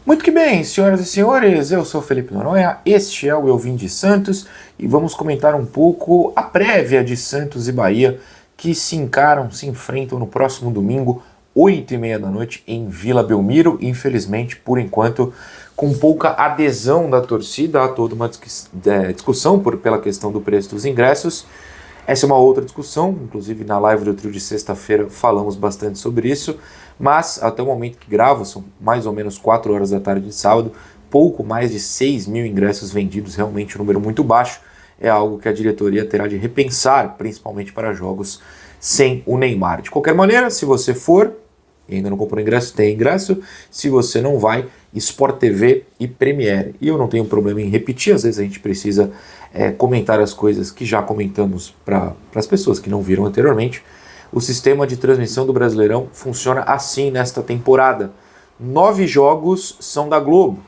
Muito que bem, senhoras e senhores, eu sou Felipe Noronha, este é o Eu Vim de Santos e vamos comentar um pouco a prévia de Santos e Bahia que se encaram, se enfrentam no próximo domingo, 8h30 da noite, em Vila Belmiro. Infelizmente, por enquanto, com pouca adesão da torcida, há toda uma discussão pela questão do preço dos ingressos. Essa é uma outra discussão, inclusive na live do trio de sexta-feira falamos bastante sobre isso, mas até o momento que gravo, são mais ou menos 4 horas da tarde de sábado, pouco mais de 6 mil ingressos vendidos, realmente um número muito baixo, é algo que a diretoria terá de repensar, principalmente para jogos sem o Neymar. De qualquer maneira, se você for e ainda não comprou ingresso, tem ingresso. Se você não vai, Sport TV e Premiere. E eu não tenho problema em repetir, às vezes a gente precisa comentar as coisas que já comentamos para as pessoas que não viram anteriormente. O sistema de transmissão do Brasileirão funciona assim nesta temporada. 9 jogos são da Globo,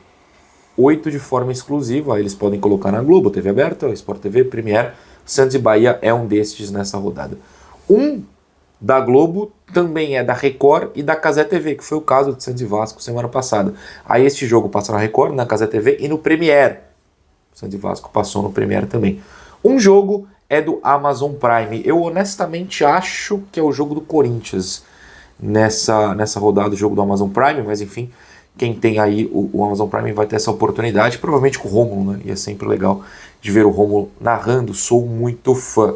8 de forma exclusiva, eles podem colocar na Globo, TV aberta, Sport TV, Premiere. Santos e Bahia é um destes nessa rodada. Um da Globo também é da Record e da Cazé TV, que foi o caso de Santos e Vasco semana passada. Aí este jogo passa na Record, na Cazé TV e no Premiere. Santos e Vasco passou no Premiere também. Um jogo é do Amazon Prime. Eu honestamente acho que é o jogo do Corinthians nessa rodada, o jogo do Amazon Prime, mas enfim, quem tem aí o Amazon Prime vai ter essa oportunidade, provavelmente com o Rômulo, né? E é sempre legal de ver o Rômulo narrando, sou muito fã.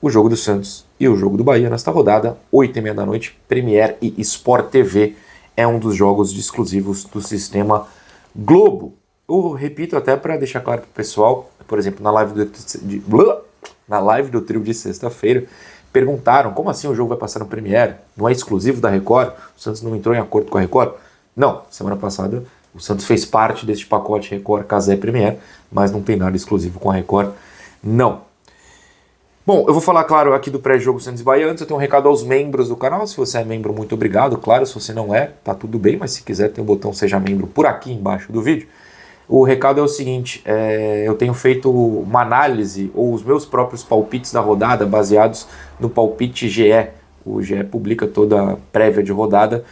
O jogo do Santos e o jogo do Bahia nesta rodada, 8h30 da noite, Premiere e Sport TV, é um dos jogos exclusivos do sistema Globo. Eu repito até para deixar claro para o pessoal, por exemplo, na live do trio de sexta-feira, perguntaram como assim o jogo vai passar no Premiere? Não é exclusivo da Record? O Santos não entrou em acordo com a Record? Não, semana passada o Santos fez parte deste pacote Record, Cazé Premiere, mas não tem nada exclusivo com a Record, não. Bom, eu vou falar, claro, aqui do pré-jogo Santos e Bahia. Antes eu tenho um recado aos membros do canal. Se você é membro, muito obrigado. Claro, se você não é, tá tudo bem, mas se quiser tem o botão Seja Membro por aqui embaixo do vídeo. O recado é o seguinte, eu tenho feito uma análise, ou os meus próprios palpites da rodada, baseados no palpite GE. O GE publica toda a prévia de rodada.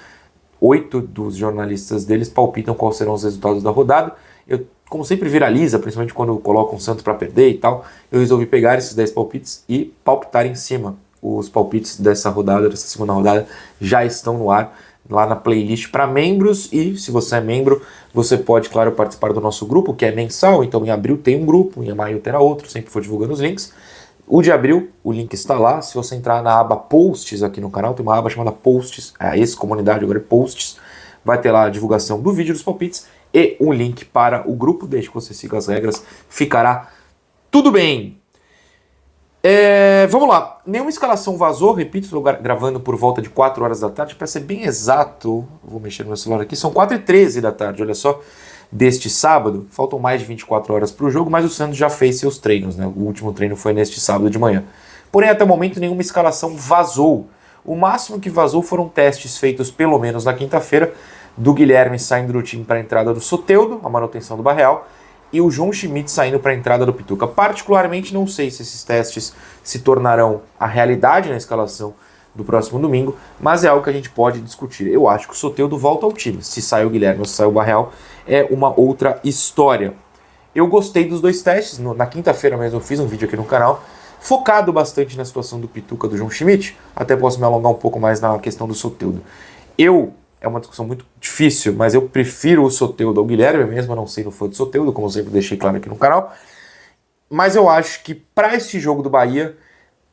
8 dos jornalistas deles palpitam quais serão os resultados da rodada. Eu, como sempre viraliza, principalmente quando colocam o Santos para perder e tal, eu resolvi pegar esses 10 palpites e palpitar em cima. Os palpites dessa rodada, dessa segunda rodada, já estão no ar, lá na playlist para membros. E se você é membro, você pode, claro, participar do nosso grupo, que é mensal. Então em abril tem um grupo, em maio terá outro, sempre vou divulgando os links. O de abril, o link está lá. Se você entrar na aba Posts aqui no canal, tem uma aba chamada Posts, ex-comunidade, agora é Posts. Vai ter lá a divulgação do vídeo dos palpites e um link para o grupo. Desde que você siga as regras, ficará tudo bem. Vamos lá. Nenhuma escalação vazou, repito, estou gravando por volta de 4 horas da tarde. Para ser bem exato, vou mexer no meu celular aqui, são 4h13 da tarde, olha só, deste sábado. Faltam mais de 24 horas para o jogo, mas o Santos já fez seus treinos, né? O último treino foi neste sábado de manhã. Porém, até o momento, nenhuma escalação vazou. O máximo que vazou foram testes feitos pelo menos na quinta-feira, do Guilherme saindo do time para a entrada do Soteldo, a manutenção do Barreal, e o João Schmidt saindo para a entrada do Pituca. Particularmente não sei se esses testes se tornarão a realidade na escalação do próximo domingo, mas é algo que a gente pode discutir. Eu acho que o Soteldo volta ao time. Se sai o Guilherme ou se sai o Barreal, é uma outra história. Eu gostei dos dois testes. Na quinta-feira mesmo eu fiz um vídeo aqui no canal, focado bastante na situação do Pituca, do João Schmidt. Até posso me alongar um pouco mais na questão do Soteldo. É uma discussão muito difícil, mas eu prefiro o Soteldo ao Guilherme, mesmo eu não sendo fã do Soteldo, como eu sempre deixei claro aqui no canal. Mas eu acho que para esse jogo do Bahia,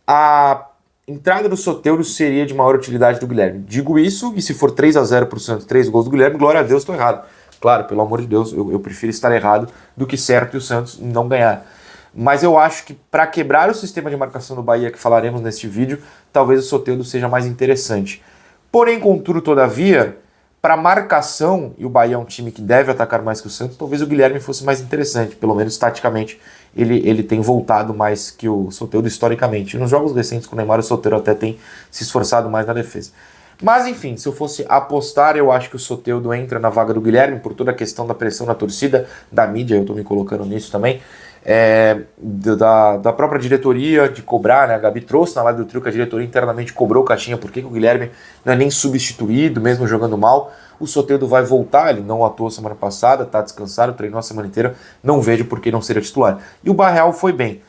a entrada do Soteldo seria de maior utilidade do Guilherme. Digo isso, e se for 3-0 para o Santos, 3 gols do Guilherme, glória a Deus, estou errado. Claro, pelo amor de Deus, eu prefiro estar errado do que certo e o Santos não ganhar. Mas eu acho que para quebrar o sistema de marcação do Bahia, que falaremos neste vídeo, talvez o Soteldo seja mais interessante. Porém, contudo, todavia, para marcação, e o Bahia é um time que deve atacar mais que o Santos, talvez o Guilherme fosse mais interessante, pelo menos taticamente ele tem voltado mais que o Soteldo historicamente. Nos jogos recentes com o Neymar, o Soteldo até tem se esforçado mais na defesa. Mas enfim, se eu fosse apostar, eu acho que o Soteldo entra na vaga do Guilherme por toda a questão da pressão da torcida, da mídia, eu estou me colocando nisso também. da própria diretoria de cobrar, né? A Gabi trouxe na live do trio que a diretoria internamente cobrou o Caixinha, por que o Guilherme não é nem substituído, mesmo jogando mal. O Soteldo vai voltar, ele não atuou semana passada, tá descansado, treinou a semana inteira, não vejo por que não seria titular. E o Barreal foi bem.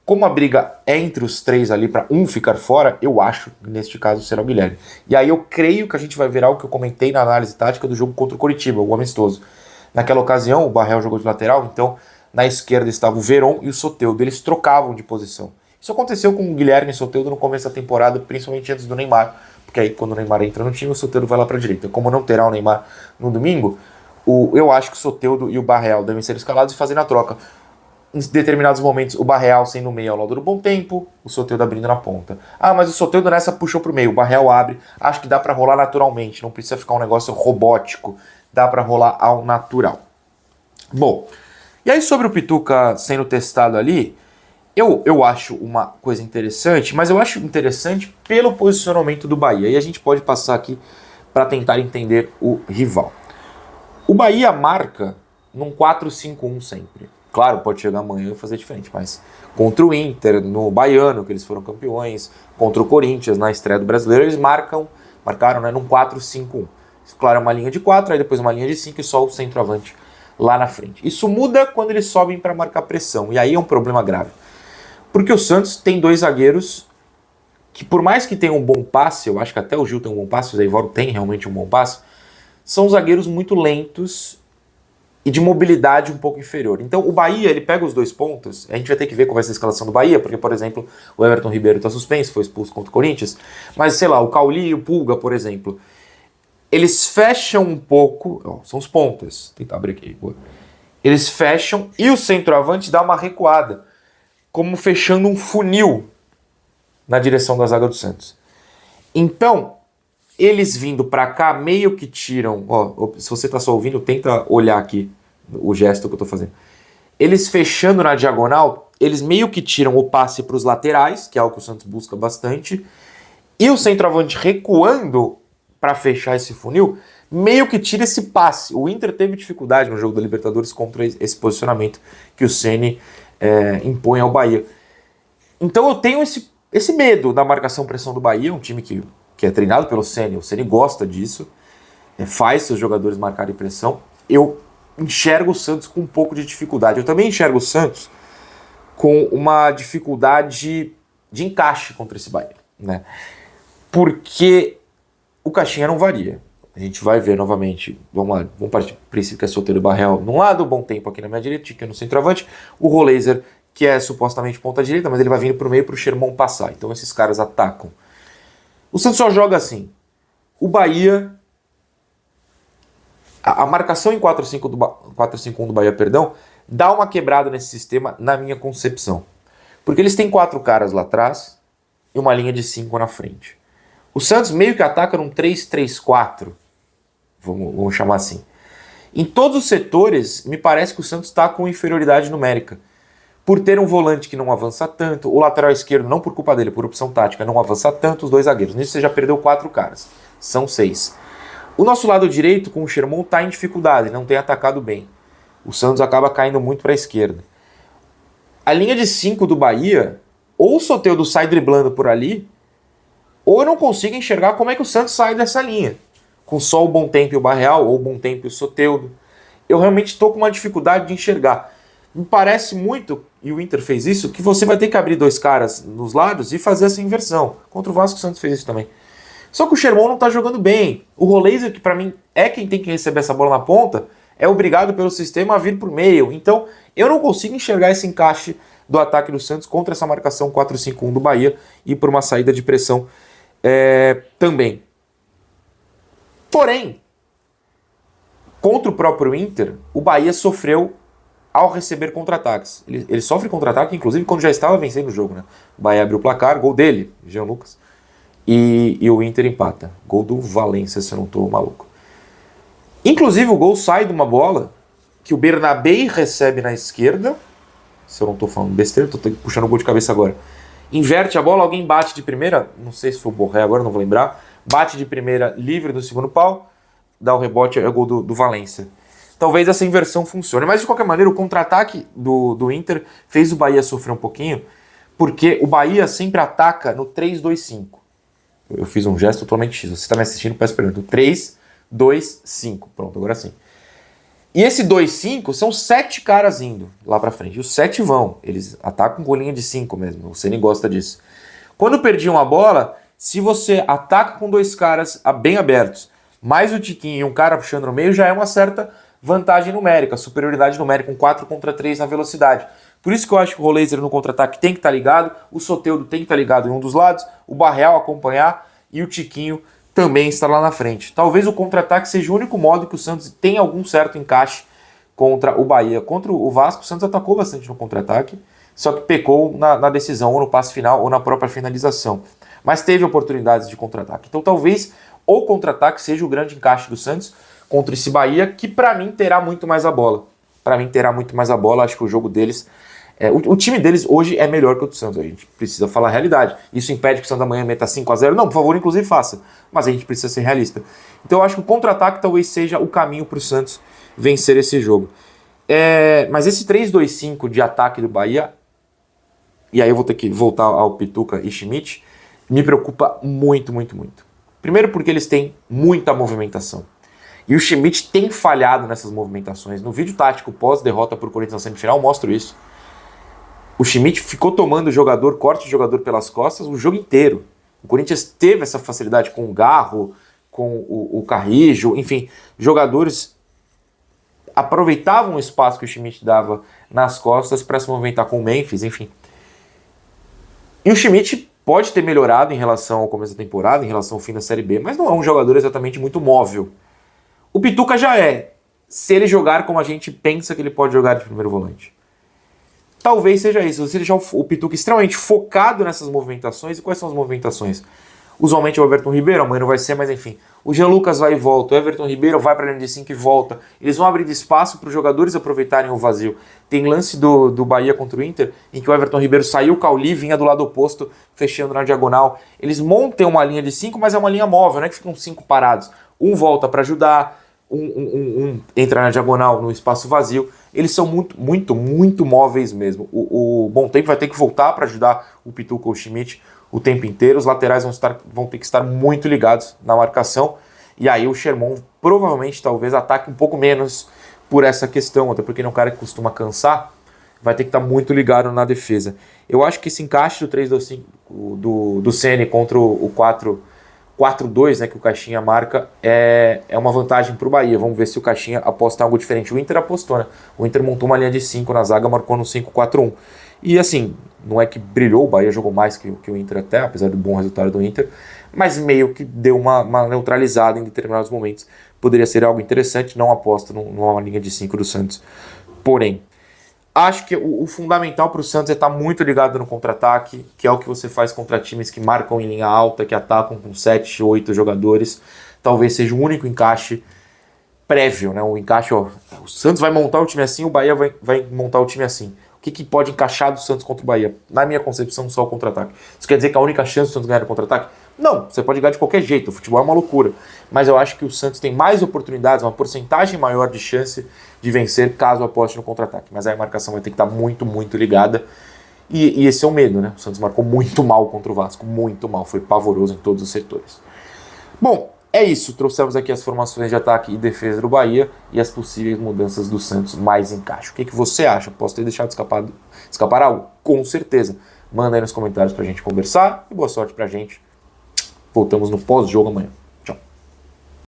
Como a briga é entre os três ali para um ficar fora, eu acho que neste caso será o Guilherme. E aí eu creio que a gente vai ver algo que eu comentei na análise tática do jogo contra o Coritiba, o amistoso. Naquela ocasião, o Barreal jogou de lateral, então na esquerda estava o Veron e o Soteldo, eles trocavam de posição. Isso aconteceu com o Guilherme e o Soteldo no começo da temporada, principalmente antes do Neymar, porque aí quando o Neymar entra no time, o Soteldo vai lá para a direita. Como não terá o Neymar no domingo, eu acho que o Soteldo e o Barreal devem ser escalados e fazendo a troca. Em determinados momentos, o Barreal sendo no meio ao lado do Bom Tempo, o Soteldo abrindo na ponta. Ah, mas o Soteldo nessa puxou pro meio, o Barreal abre. Acho que dá para rolar naturalmente, não precisa ficar um negócio robótico. Dá para rolar ao natural. Bom, e aí sobre o Pituca sendo testado ali, eu acho uma coisa interessante, mas eu acho interessante pelo posicionamento do Bahia. E a gente pode passar aqui para tentar entender o rival. O Bahia marca num 4-5-1 sempre. Claro, pode chegar amanhã e fazer diferente, mas contra o Inter, no Baiano, que eles foram campeões, contra o Corinthians, na estreia do Brasileiro, eles marcaram, né, num 4-5-1. Isso, claro, é uma linha de 4, aí depois uma linha de 5 e só o centroavante lá na frente. Isso muda quando eles sobem para marcar pressão, e aí é um problema grave. Porque o Santos tem dois zagueiros que, por mais que tenham um bom passe, eu acho que até o Gil tem um bom passe, o Zé Ivaldo tem realmente um bom passe, são zagueiros muito lentos e de mobilidade um pouco inferior. Então o Bahia, ele pega os dois pontos, a gente vai ter que ver qual vai ser a escalação do Bahia, porque, por exemplo, o Everton Ribeiro está suspenso, foi expulso contra o Corinthians, mas sei lá, o Cauli e o Pulga, por exemplo, eles fecham um pouco, ó, são os pontas, vou tentar abrir aqui, eles fecham e o centroavante dá uma recuada, como fechando um funil na direção da zaga do Santos. Então, eles vindo pra cá, meio que tiram... Ó, se você tá só ouvindo, tenta olhar aqui o gesto que eu tô fazendo. Eles fechando na diagonal, eles meio que tiram o passe pros laterais, que é algo que o Santos busca bastante, e o centroavante recuando para fechar esse funil, meio que tira esse passe. O Inter teve dificuldade no jogo da Libertadores contra esse posicionamento que o Ceni impõe ao Bahia. Então eu tenho esse medo da marcação-pressão do Bahia, um time que é treinado pelo Ceni, o Ceni gosta disso, faz seus jogadores marcarem pressão. Eu enxergo o Santos com um pouco de dificuldade. Eu também enxergo o Santos com uma dificuldade de encaixe contra esse Bahia, né? Porque o Caixinha não varia. A gente vai ver novamente, vamos lá, vamos partir do princípio que é Soteldo e Barreal num lado, Bom Tempo aqui na minha direita, Tica no centroavante, o Roleiser, que é supostamente ponta direita, mas ele vai vindo pro meio pro Sherman passar. Então esses caras atacam. O Santos só joga assim. O Bahia... A marcação em 4-5-1 do Bahia, perdão, dá uma quebrada nesse sistema, na minha concepção. Porque eles têm 4 caras lá atrás e uma linha de 5 na frente. O Santos meio que ataca num 3-3-4, vamos chamar assim. Em todos os setores, me parece que o Santos está com inferioridade numérica. Por ter um volante que não avança tanto, o lateral esquerdo, não por culpa dele, por opção tática, não avança tanto, os dois zagueiros. Nisso você já perdeu 4 caras. São 6. O nosso lado direito, com o Sherman, está em dificuldade, não tem atacado bem. O Santos acaba caindo muito para a esquerda. A linha de 5 do Bahia, ou o Soteldo sai driblando por ali, ou eu não consigo enxergar como é que o Santos sai dessa linha. Com só o Bom Tempo e o Barreal, ou o Bom Tempo e o Soteldo. Eu realmente estou com uma dificuldade de enxergar. Me parece muito, e o Inter fez isso, que você vai ter que abrir 2 caras nos lados e fazer essa inversão. Contra o Vasco, o Santos fez isso também. Só que o Sherman não tá jogando bem. O Roleiser, que pra mim é quem tem que receber essa bola na ponta, é obrigado pelo sistema a vir por meio. Então, eu não consigo enxergar esse encaixe do ataque do Santos contra essa marcação 4-5-1 do Bahia e por uma saída de pressão também. Porém, contra o próprio Inter, o Bahia sofreu ao receber contra-ataques. Ele sofre contra-ataque, inclusive, quando já estava vencendo o jogo, né? O Bahia abriu o placar, gol dele, Jean Lucas, e o Inter empata. Gol do Valência, se eu não estou maluco. Inclusive, o gol sai de uma bola que o Bernabé recebe na esquerda, se eu não estou falando besteira, estou puxando o gol de cabeça agora. Inverte a bola, alguém bate de primeira, não sei se foi o Borré agora, não vou lembrar, bate de primeira livre do segundo pau, dá o rebote, é o gol do Valência. talvez essa inversão funcione. Mas de qualquer maneira, o contra-ataque do Inter fez o Bahia sofrer um pouquinho, porque o Bahia sempre ataca no 3-2-5. Eu fiz um gesto totalmente X. Você está me assistindo, peço perdão. 3-2-5. Pronto, agora sim. E esse 2-5 são 7 caras indo lá pra frente. E os 7 vão. Eles atacam com linha de 5 mesmo. O Ceni gosta disso. Quando perdiam a bola, se você ataca com 2 caras bem abertos, mais o Tiquinho e um cara puxando no meio, já é uma certa vantagem numérica, superioridade numérica, um 4 contra 3 na velocidade. Por isso que eu acho que o Roleiser no contra-ataque tem que estar ligado, o Soteldo tem que estar ligado em um dos lados, o Barreal acompanhar e o Tiquinho também estar lá na frente. Talvez o contra-ataque seja o único modo que o Santos tem algum certo encaixe contra o Bahia. Contra o Vasco, o Santos atacou bastante no contra-ataque, só que pecou na decisão, ou no passe final, ou na própria finalização. Mas teve oportunidades de contra-ataque. Então talvez o contra-ataque seja o grande encaixe do Santos contra esse Bahia, que para mim terá muito mais a bola. Para mim terá muito mais a bola, acho que o jogo deles... o time deles hoje é melhor que o do Santos, a gente precisa falar a realidade. Isso impede que o Santos amanhã meta 5-0? Não, por favor, inclusive faça. Mas a gente precisa ser realista. Então eu acho que o contra-ataque talvez seja o caminho para o Santos vencer esse jogo. Mas esse 3-2-5 de ataque do Bahia, e aí eu vou ter que voltar ao Pituca e Schmidt, me preocupa muito, muito, muito. Primeiro porque eles têm muita movimentação. E o Schmidt tem falhado nessas movimentações. No vídeo tático pós-derrota para o Corinthians na semifinal, eu mostro isso. O Schmidt ficou tomando corte de jogador pelas costas o jogo inteiro. O Corinthians teve essa facilidade com o Garro, com o Carrijo, enfim, jogadores aproveitavam o espaço que o Schmidt dava nas costas para se movimentar com o Memphis, enfim. E o Schmidt pode ter melhorado em relação ao começo da temporada, em relação ao fim da Série B, mas não é um jogador exatamente muito móvel. O Pituca já é, se ele jogar como a gente pensa que ele pode jogar de primeiro volante. Talvez seja isso, você deixar o Pituca extremamente focado nessas movimentações. E quais são as movimentações? Usualmente é o Everton Ribeiro, amanhã não vai ser, mas enfim. O Jean Lucas vai e volta, o Everton Ribeiro vai para a linha de 5 e volta. Eles vão abrir espaço para os jogadores aproveitarem o vazio. Tem lance do Bahia contra o Inter, em que o Everton Ribeiro saiu, o Cauli vinha do lado oposto, fechando na diagonal. Eles montam uma linha de 5, mas é uma linha móvel, não é que ficam 5 parados. Um volta para ajudar, um entra na diagonal, no espaço vazio. Eles são muito, muito, muito móveis mesmo. O Bom Tempo vai ter que voltar para ajudar o Pituca ou o Schmidt o tempo inteiro. Os laterais vão ter que estar muito ligados na marcação. E aí o Sherman provavelmente, talvez, ataque um pouco menos por essa questão. Até porque ele é um cara que costuma cansar. Vai ter que estar muito ligado na defesa. Eu acho que esse encaixe do 3-2-5 do Ceni contra o 4-2, né, que o Caixinha marca, é uma vantagem para o Bahia. Vamos ver se o Caixinha aposta em algo diferente. O Inter apostou, né? O Inter montou uma linha de 5 na zaga, marcou no 5-4-1. E assim, não é que brilhou, o Bahia jogou mais que o Inter até, apesar do bom resultado do Inter, mas meio que deu uma neutralizada em determinados momentos. Poderia ser algo interessante, não aposto numa linha de 5 do Santos. Porém, acho que o fundamental para o Santos é estar muito ligado no contra-ataque, que é o que você faz contra times que marcam em linha alta, que atacam com 7, 8 jogadores. Talvez seja o único encaixe prévio, né? O encaixe, o Santos vai montar o time assim, o Bahia vai montar o time assim. O que pode encaixar do Santos contra o Bahia? Na minha concepção, só o contra-ataque. Isso quer dizer que a única chance do Santos ganhar é o contra-ataque? Não, você pode ganhar de qualquer jeito, o futebol é uma loucura. Mas eu acho que o Santos tem mais oportunidades, uma porcentagem maior de chance de vencer caso aposte no contra-ataque. Mas aí a marcação vai ter que estar muito, muito ligada. E esse é o medo, né? O Santos marcou muito mal contra o Vasco, muito mal, foi pavoroso em todos os setores. Bom, é isso, trouxemos aqui as formações de ataque e defesa do Bahia e as possíveis mudanças do Santos mais encaixe. O que você acha? Posso ter deixado escapar algo? Com certeza. Manda aí nos comentários pra gente conversar e boa sorte pra gente. Voltamos no pós-jogo amanhã.